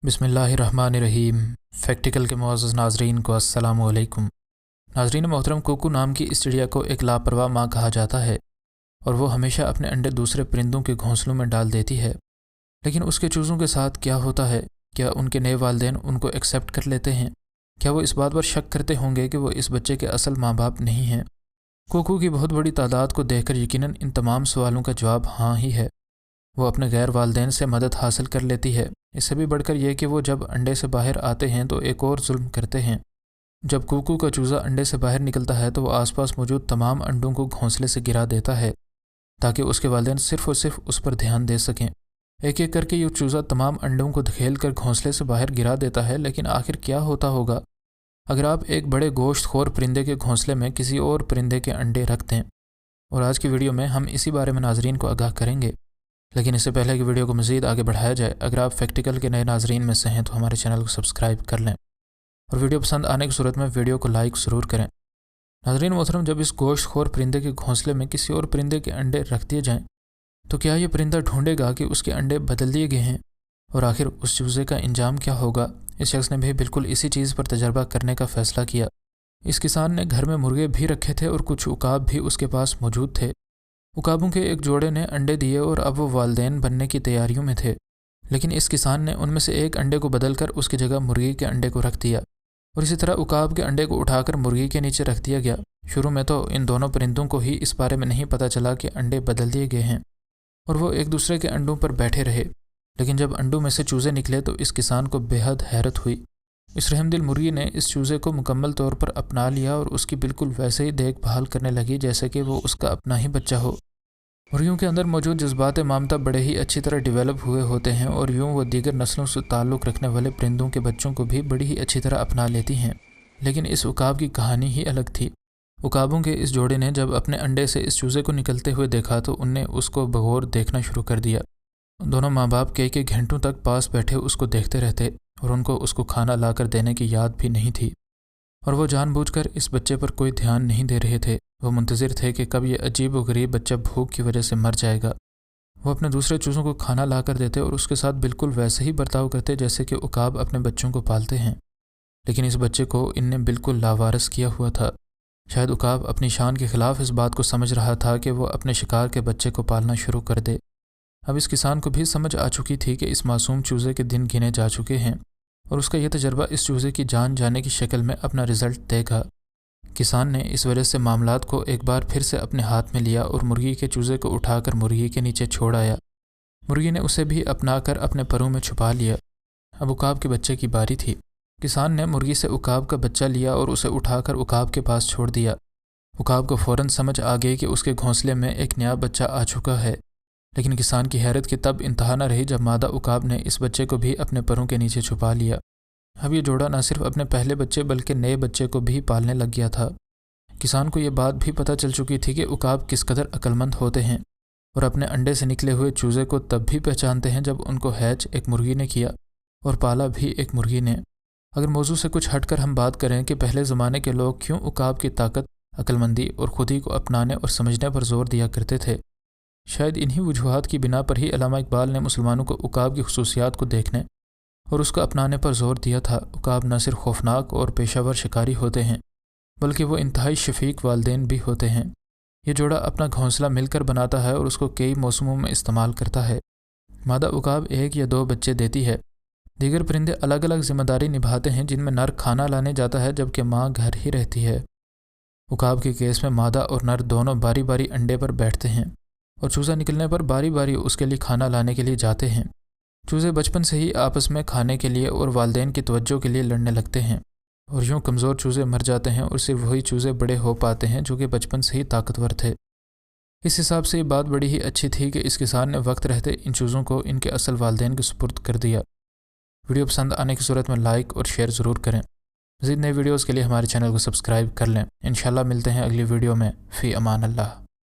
बिस्मिल्लाहिर्रहमानिर्रहीम। फैक्टिकल के मुअज़्ज़ज़ नाज़रीन को अस्सलामु अलैकुम। नाज़रीन मोहतरम, कुकू नाम की इस चिड़िया को एक लापरवाह माँ कहा जाता है और वो हमेशा अपने अंडे दूसरे परिंदों के घोंसलों में डाल देती है। लेकिन उसके चूज़ों के साथ क्या होता है? क्या उनके नए वालिदैन उनको एक्सेप्ट कर लेते हैं? क्या वो इस बात पर शक करते होंगे कि वो इस बच्चे के असल माँ बाप नहीं हैं? कुकू की बहुत बड़ी तादाद को देखकर यकीनन इन तमाम सवालों का जवाब हाँ ही है। वो अपने गैर वालिदैन से मदद हासिल कर लेती है। इससे भी बढ़कर यह कि वो जब अंडे से बाहर आते हैं तो एक और जुल्म करते हैं। जब कुकू का चूज़ा अंडे से बाहर निकलता है तो वो आसपास मौजूद तमाम अंडों को घोंसले से गिरा देता है ताकि उसके वालिदैन सिर्फ़ और सिर्फ उस पर ध्यान दे सकें। एक एक करके ये चूज़ा तमाम अंडों को धकेल कर घोंसले से बाहर गिरा देता है। लेकिन आखिर क्या होता होगा अगर आप एक बड़े गोश्तखोर परिंदे के घोंसले में किसी और परिंदे के अंडे रख दें? और आज की वीडियो में हम इसी बारे में नाज़रीन को आगाह करेंगे। लेकिन इससे पहले कि वीडियो को मज़ीद आगे बढ़ाया जाए, अगर आप फैक्टिकल के नए नाज़रीन में से हैं तो हमारे चैनल को सब्सक्राइब कर लें और वीडियो पसंद आने की सूरत में वीडियो को लाइक ज़रूर करें। नाज़रीन मोहतरम, जब इस गोश्तखोर परिंदे के घोंसले में किसी और परिंदे के अंडे रख दिए जाएँ तो क्या ये परिंदा ढूंढेगा कि उसके अंडे बदल दिए गए हैं? और आखिर उस चूज़े का इंजाम क्या होगा? इस शख्स ने भी बिल्कुल इसी चीज़ पर तजर्बा करने का फ़ैसला किया। इस किसान ने घर में मुर्गे भी रखे थे और कुछ उकाब भी उसके पास मौजूद थे। उकाबों के एक जोड़े ने अंडे दिए और अब वो वालिदैन बनने की तैयारियों में थे। लेकिन इस किसान ने उनमें से एक अंडे को बदलकर उसकी जगह मुर्गी के अंडे को रख दिया और इसी तरह उकाब के अंडे को उठाकर मुर्गी के नीचे रख दिया गया। शुरू में तो इन दोनों परिंदों को ही इस बारे में नहीं पता चला कि अंडे बदल दिए गए हैं और वो एक दूसरे के अंडों पर बैठे रहे। लेकिन जब अंडों में से चूज़े निकले तो इस किसान को बेहद हैरत हुई। इस रहमदिल मुर्गी ने इस चूज़े को मुकम्मल तौर पर अपना लिया और उसकी बिल्कुल वैसे ही देखभाल करने लगी जैसे कि वो उसका अपना ही बच्चा हो। मुर्गियों के अंदर मौजूद जज्बात ममता बड़े ही अच्छी तरह डेवलप हुए होते हैं और यूँ वो दीगर नस्लों से ताल्लुक़ रखने वाले परिंदों के बच्चों को भी बड़ी ही अच्छी तरह अपना लेती हैं। लेकिन इस उकाब की कहानी ही अलग थी। उकाबों के इस जोड़े ने जब अपने अंडे से इस चूज़े को निकलते हुए देखा तो उनने उसको बगौर देखना शुरू कर दिया। दोनों माँ बाप कई घंटों तक पास बैठे उसको देखते रहते और उनको उसको खाना लाकर देने की याद भी नहीं थी और वो जानबूझकर इस बच्चे पर कोई ध्यान नहीं दे रहे थे। वो मुंतज़िर थे कि कब ये अजीब व गरीब बच्चा भूख की वजह से मर जाएगा। वो अपने दूसरे चूज़ों को खाना ला कर देते और उसके साथ बिल्कुल वैसे ही बर्ताव करते जैसे कि उकाब अपने बच्चों को पालते हैं। लेकिन इस बच्चे को इनने बिल्कुल लावारस किया हुआ था। शायद उकाब अपनी शान के ख़िलाफ़ इस बात को समझ रहा था कि वो अपने शिकार के बच्चे को पालना शुरू कर दे। अब इस किसान को भी समझ आ चुकी थी कि इस मासूम चूज़े के दिन गिने जा चुके हैं और उसका यह तजर्बा इस चूज़े की जान जाने की शक्ल में अपना रिज़ल्ट देगा। किसान ने इस वजह से मामलात को एक बार फिर से अपने हाथ में लिया और मुर्गी के चूज़े को उठाकर मुर्गी के नीचे छोड़ आया। मुर्गी ने उसे भी अपनाकर अपने परों में छुपा लिया। अब उकाब के बच्चे की बारी थी। किसान ने मुर्गी से उकाब का बच्चा लिया और उसे उठाकर उकाब के पास छोड़ दिया। उकाब को फ़ौरन समझ आ गई कि उसके घोंसले में एक नया बच्चा आ चुका है। लेकिन किसान की हैरत की तब इंतहा न रही जब मादा उकाब ने इस बच्चे को भी अपने परों के नीचे छुपा लिया। अब ये जोड़ा न सिर्फ अपने पहले बच्चे बल्कि नए बच्चे को भी पालने लग गया था। किसान को ये बात भी पता चल चुकी थी कि उकाब किस कदर अक्लमंद होते हैं और अपने अंडे से निकले हुए चूज़े को तब भी पहचानते हैं जब उनको हैच एक मुर्गी ने किया और पाला भी एक मुर्गी ने। अगर मौजू से कुछ हटकर हम बात करें कि पहले ज़माने के लोग क्यों उकाब की ताकत, अक्लमंदी और खुदी को अपनाने और समझने पर जोर दिया करते थे, शायद इन्हीं वजूहात की बिना पर ही अल्लामा इकबाल ने मुसलमानों को उकाब की खुसूसियात को देखने और उसको अपनाने पर जोर दिया था। उकाब न सिर्फ खौफनाक और पेशावर शिकारी होते हैं बल्कि वो इंतहाई शफीक वालिदैन भी होते हैं। ये जोड़ा अपना घोंसला मिलकर बनाता है और उसको कई मौसमों में इस्तेमाल करता है। मादा उकाब 1 या 2 बच्चे देती है। दीगर परिंदे अलग अलग जिम्मेदारी निभाते हैं जिनमें नर खाना लाने जाता है जबकि माँ घर ही रहती है। उकाब के केस में मादा और नर दोनों बारी बारी अंडे पर बैठते हैं और चूज़ा निकलने पर बारी बारी उसके लिए खाना लाने के लिए जाते हैं। चूज़े बचपन से ही आपस में खाने के लिए और वालिदैन की तवज्जो के लिए लड़ने लगते हैं और यूँ कमज़ोर चूज़े मर जाते हैं और सिर्फ वही चूज़े बड़े हो पाते हैं जो कि बचपन से ही ताकतवर थे। इस हिसाब से ये बात बड़ी ही अच्छी थी कि इस किसान ने वक्त रहते इन चूज़ों को इनके असल वालिदैन के सुपुर्द कर दिया। वीडियो पसंद आने की सूरत में लाइक और शेयर ज़रूर करें। मज़ीद नए वीडियोज़ के लिए हमारे चैनल को सब्सक्राइब कर लें। इंशाल्लाह मिलते हैं अगली वीडियो में। फ़ी अमान अल्लाह।